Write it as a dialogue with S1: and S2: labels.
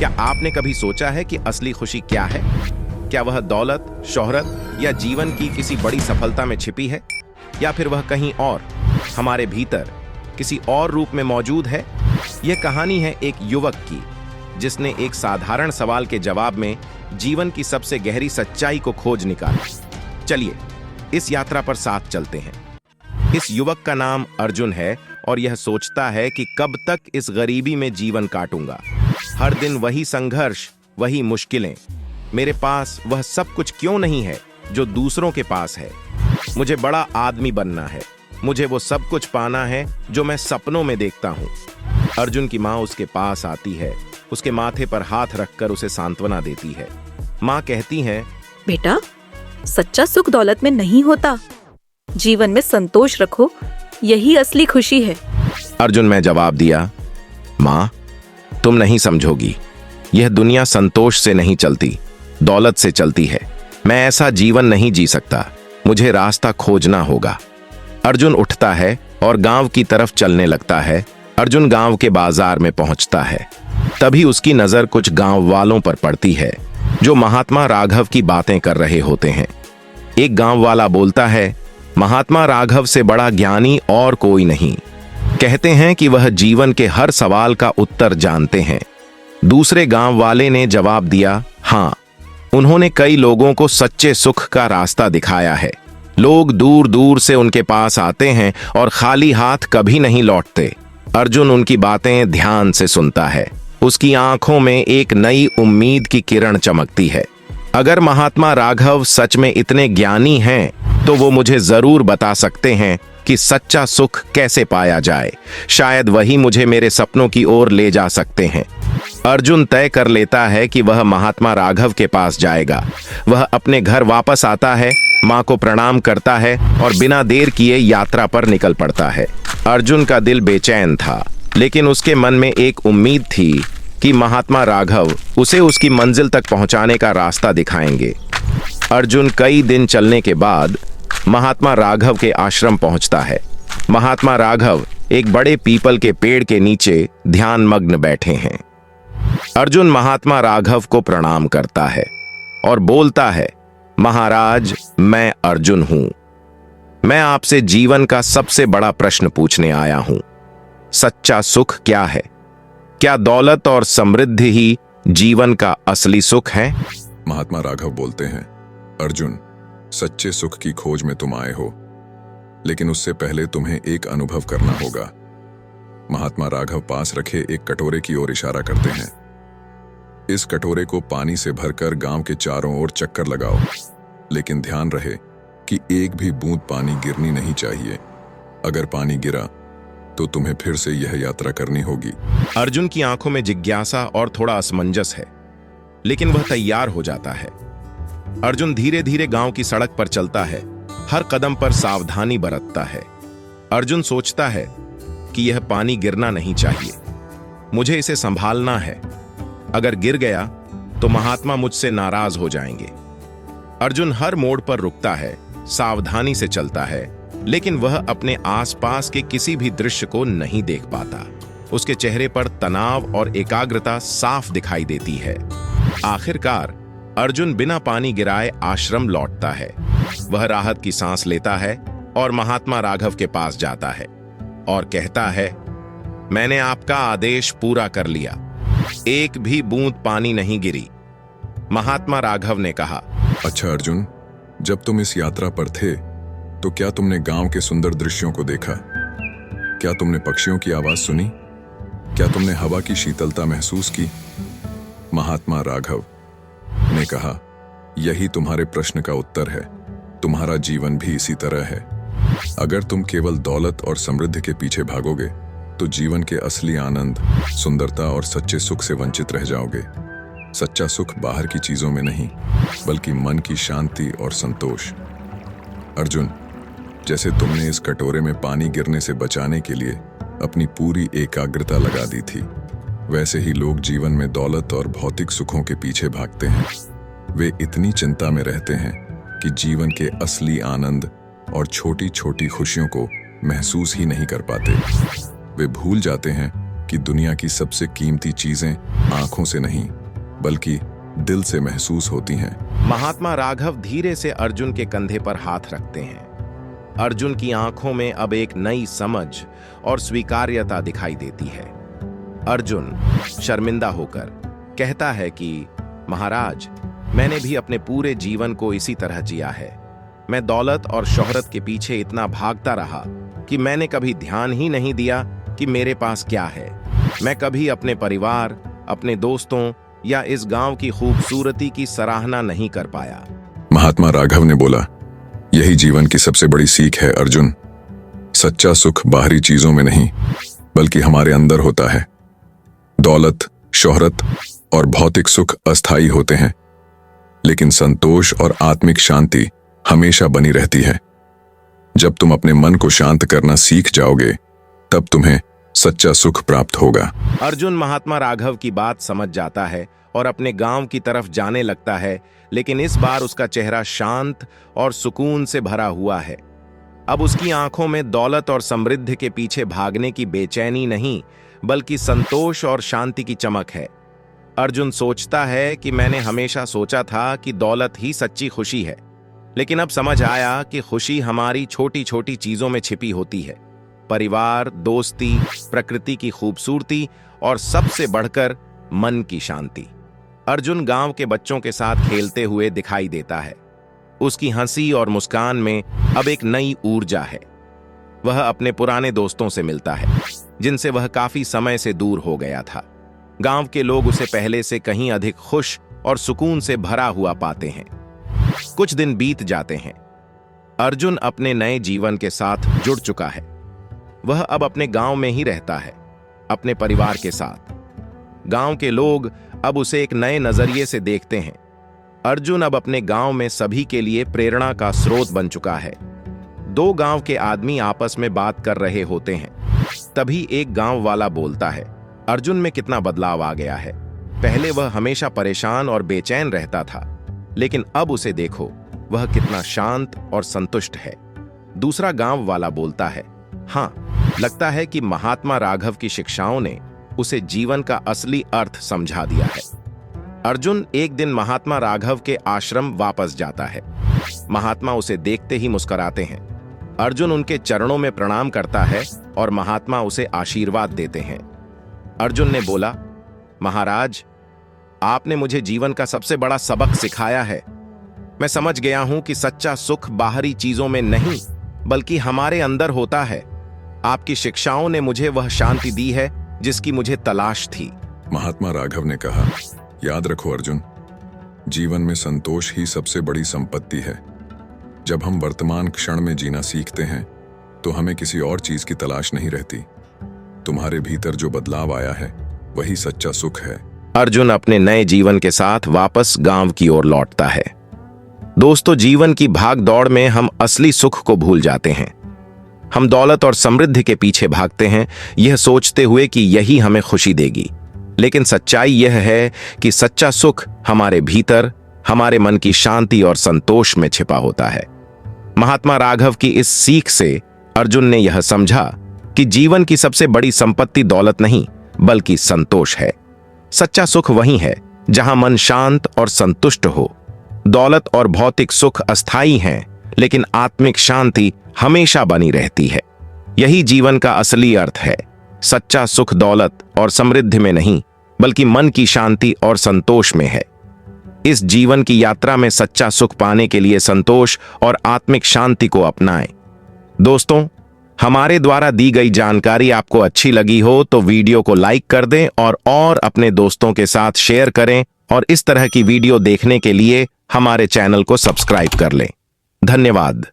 S1: क्या आपने कभी सोचा है कि असली खुशी क्या है? क्या वह दौलत, शोहरत या जीवन की किसी बड़ी सफलता में छिपी है, या फिर वह कहीं और हमारे भीतर किसी और रूप में मौजूद है? यह कहानी है एक युवक की जिसने एक साधारण सवाल के जवाब में जीवन की सबसे गहरी सच्चाई को खोज निकाला। चलिए इस यात्रा पर साथ चलते हैं। इस युवक का नाम अर्जुन है और यह सोचता है कि कब तक इस गरीबी में जीवन काटूंगा। हर दिन वही संघर्ष, वही मुश्किलें। मेरे पास वह सब कुछ क्यों नहीं है जो दूसरों के पास है? मुझे बड़ा आदमी बनना है, मुझे वो सब कुछ पाना है जो मैं सपनों में देखता हूँ। अर्जुन की माँ उसके पास आती है, उसके माथे पर हाथ रखकर उसे सांत्वना देती है। माँ कहती है,
S2: बेटा, सच्चा सुख दौलत में नहीं होता, जीवन में संतोष रखो, यही असली खुशी है।
S1: अर्जुन ने जवाब दिया, माँ, तुम नहीं समझोगी। यह दुनिया संतोष से नहीं चलती, दौलत से चलती है। मैं ऐसा जीवन नहीं जी सकता, मुझे रास्ता खोजना होगा। अर्जुन उठता है और गांव की तरफ चलने लगता है। अर्जुन गांव के बाजार में पहुंचता है। तभी उसकी नजर कुछ गांव वालों पर पड़ती है जो महात्मा राघव की बातें कर रहे होते हैं। एक गांव वाला बोलता है, महात्मा राघव से बड़ा ज्ञानी और कोई नहीं। कहते हैं कि वह जीवन के हर सवाल का उत्तर जानते हैं। दूसरे गांव वाले ने जवाब दिया, हाँ, उन्होंने कई लोगों को सच्चे सुख का रास्ता दिखाया है। लोग दूर दूर से उनके पास आते हैं और खाली हाथ कभी नहीं लौटते। अर्जुन उनकी बातें ध्यान से सुनता है। उसकी आंखों में एक नई उम्मीद की किरण चमकती है। अगर महात्मा राघव सच में इतने ज्ञानी हैं, तो वो मुझे जरूर बता सकते हैं कि सच्चा सुख कैसे पाया जाए। शायद वही मुझे मेरे सपनों की ओर ले जा सकते हैं। अर्जुन तय कर लेता है कि वह महात्मा राघव के पास जाएगा। वह अपने घर वापस आता है, माँ को प्रणाम करता है और बिना देर किए यात्रा पर निकल पड़ता है। अर्जुन का दिल बेचैन था, लेकिन उसके मन में एक उम्मीद थी कि महात्मा राघव उसे उसकी मंजिल तक पहुंचाने का रास्ता दिखाएंगे। अर्जुन कई दिन चलने के बाद महात्मा राघव के आश्रम पहुंचता है। महात्मा राघव एक बड़े पीपल के पेड़ के नीचे ध्यान मग्न बैठे हैं। अर्जुन महात्मा राघव को प्रणाम करता है और बोलता है, महाराज, मैं अर्जुन हूं। मैं आपसे जीवन का सबसे बड़ा प्रश्न पूछने आया हूं। सच्चा सुख क्या है? क्या दौलत और समृद्धि ही जीवन का असली सुख है?
S3: महात्मा राघव बोलते हैं, अर्जुन, सच्चे सुख की खोज में तुम आए हो, लेकिन उससे पहले तुम्हें एक अनुभव करना होगा। महात्मा राघव पास रखे एक कटोरे की ओर इशारा करते हैं। इस कटोरे को पानी से भरकर गांव के चारों ओर चक्कर लगाओ, लेकिन ध्यान रहे कि एक भी बूंद पानी गिरनी नहीं चाहिए। अगर पानी गिरा तो तुम्हें फिर से यह यात्रा करनी होगी।
S1: अर्जुन की आंखों में जिज्ञासा और थोड़ा असमंजस है, लेकिन वह तैयार हो जाता है। अर्जुन धीरे धीरे गांव की सड़क पर चलता है, हर कदम पर सावधानी बरतता है। अर्जुन सोचता है कि यह पानी गिरना नहीं चाहिए, मुझे इसे संभालना है। अगर गिर गया तो महात्मा मुझसे नाराज हो जाएंगे। अर्जुन हर मोड़ पर रुकता है, सावधानी से चलता है, लेकिन वह अपने आसपास के किसी भी दृश्य को नहीं देख पाता। उसके चेहरे पर तनाव और एकाग्रता साफ दिखाई देती है। आखिरकार अर्जुन बिना पानी गिराए आश्रम लौटता है। वह राहत की सांस लेता है और महात्मा राघव के पास जाता है और कहता है, मैंने आपका आदेश पूरा कर लिया, एक भी बूंद पानी नहीं गिरी। महात्मा राघव ने कहा,
S3: अच्छा अर्जुन, जब तुम इस यात्रा पर थे तो क्या तुमने गांव के सुंदर दृश्यों को देखा? क्या तुमने पक्षियों की आवाज सुनी? क्या तुमने हवा की शीतलता महसूस की? महात्मा राघव ने कहा, यही तुम्हारे प्रश्न का उत्तर है। तुम्हारा जीवन भी इसी तरह है। अगर तुम केवल दौलत और समृद्धि के पीछे भागोगे तो जीवन के असली आनंद, सुंदरता और सच्चे सुख से वंचित रह जाओगे। सच्चा सुख बाहर की चीजों में नहीं, बल्कि मन की शांति और संतोष। अर्जुन, जैसे तुमने इस कटोरे में पानी गिरने से बचाने के लिए अपनी पूरी एकाग्रता लगा दी थी, वैसे ही लोग जीवन में दौलत और भौतिक सुखों के पीछे भागते हैं। वे इतनी चिंता में रहते हैं कि जीवन के असली आनंद और छोटी छोटी खुशियों को महसूस ही नहीं कर पाते। वे भूल जाते हैं कि दुनिया की सबसे कीमती चीजें आंखों से नहीं बल्कि दिल से महसूस होती हैं।
S1: महात्मा राघव धीरे से अर्जुन के कंधे पर हाथ रखते हैं। अर्जुन की आंखों में अब एक नई समझ और स्वीकार्यता दिखाई देती है। अर्जुन शर्मिंदा होकर कहता है कि महाराज, मैंने भी अपने पूरे जीवन को इसी तरह जिया है। मैं दौलत और शोहरत के पीछे इतना भागता रहा कि मैंने कभी ध्यान ही नहीं दिया कि मेरे पास क्या है। मैं कभी अपने परिवार, अपने दोस्तों या इस गांव की खूबसूरती की सराहना नहीं कर पाया।
S3: महात्मा राघव ने बोला, यही जीवन की सबसे बड़ी सीख है अर्जुन। सच्चा सुख बाहरी चीजों में नहीं बल्कि हमारे अंदर होता है। दौलत, शोहरत और भौतिक सुख अस्थायी होते हैं, लेकिन संतोष और आत्मिक शांति हमेशा बनी रहती है। जब तुम अपने मन को शांत करना सीख जाओगे, तब तुम्हें सच्चा सुख प्राप्त होगा।
S1: अर्जुन महात्मा राघव की बात समझ जाता है और अपने गांव की तरफ जाने लगता है, लेकिन इस बार उसका चेहरा शांत और सुकून से भरा हुआ है। अब उसकी आंखों में दौलत और समृद्धि के पीछे भागने की बेचैनी नहीं बल्कि संतोष और शांति की चमक है। अर्जुन सोचता है कि मैंने हमेशा सोचा था कि दौलत ही सच्ची खुशी है, लेकिन अब समझ आया कि खुशी हमारी छोटी छोटी चीजों में छिपी होती है। परिवार, दोस्ती, प्रकृति की खूबसूरती और सबसे बढ़कर मन की शांति। अर्जुन गांव के बच्चों के साथ खेलते हुए दिखाई देता है। उसकी हंसी और मुस्कान में अब एक नई ऊर्जा है। वह अपने पुराने दोस्तों से मिलता है जिनसे वह काफी समय से दूर हो गया था। गांव के लोग उसे पहले से कहीं अधिक खुश और सुकून से भरा हुआ पाते हैं। कुछ दिन बीत जाते हैं। अर्जुन अपने नए जीवन के साथ जुड़ चुका है। वह अब अपने गांव में ही रहता है, अपने परिवार के साथ। गांव के लोग अब उसे एक नए नजरिए से देखते हैं। अर्जुन अब अपने गांव में सभी के लिए प्रेरणा का स्रोत बन चुका है। दो गांव के आदमी आपस में बात कर रहे होते हैं। तभी एक गांव वाला बोलता है, अर्जुन में कितना बदलाव आ गया है। पहले वह हमेशा परेशान और बेचैन रहता था, लेकिन अब उसे देखो, वह कितना शांत और संतुष्ट है। दूसरा गांव वाला बोलता है, हाँ, लगता है कि महात्मा राघव की शिक्षाओं ने उसे जीवन का असली अर्थ समझा दिया है। अर्जुन एक दिन महात्मा राघव के आश्रम वापस जाता है। महात्मा उसे देखते ही मुस्कुराते हैं। अर्जुन उनके चरणों में प्रणाम करता है और महात्मा उसे आशीर्वाद देते हैं। अर्जुन ने बोला, महाराज, आपने मुझे जीवन का सबसे बड़ा सबक सिखाया है। मैं समझ गया हूं कि सच्चा सुख बाहरी चीजों में नहीं बल्कि हमारे अंदर होता है। आपकी शिक्षाओं ने मुझे वह शांति दी है जिसकी मुझे तलाश थी।
S3: महात्मा राघव ने कहा, याद रखो अर्जुन, जीवन में संतोष ही सबसे बड़ी संपत्ति है। जब हम वर्तमान क्षण में जीना सीखते हैं तो हमें किसी और चीज की तलाश नहीं रहती। तुम्हारे भीतर जो बदलाव आया है वही सच्चा सुख है।
S1: अर्जुन अपने नए जीवन के साथ वापस गांव की ओर लौटता है। दोस्तों, जीवन की भाग दौड़ में हम असली सुख को भूल जाते हैं। हम दौलत और समृद्धि के पीछे भागते हैं, यह सोचते हुए कि यही हमें खुशी देगी। लेकिन सच्चाई यह है कि सच्चा सुख हमारे भीतर, हमारे मन की शांति और संतोष में छिपा होता है। महात्मा राघव की इस सीख से अर्जुन ने यह समझा कि जीवन की सबसे बड़ी संपत्ति दौलत नहीं बल्कि संतोष है। सच्चा सुख वही है जहां मन शांत और संतुष्ट हो। दौलत और भौतिक सुख अस्थायी हैं, लेकिन आत्मिक शांति हमेशा बनी रहती है। यही जीवन का असली अर्थ है। सच्चा सुख दौलत और समृद्धि में नहीं बल्कि मन की शांति और संतोष में है। इस जीवन की यात्रा में सच्चा सुख पाने के लिए संतोष और आत्मिक शांति को अपनाएं। दोस्तों, हमारे द्वारा दी गई जानकारी आपको अच्छी लगी हो तो वीडियो को लाइक कर दें और अपने दोस्तों के साथ शेयर करें और इस तरह की वीडियो देखने के लिए हमारे चैनल को सब्सक्राइब कर लें। धन्यवाद।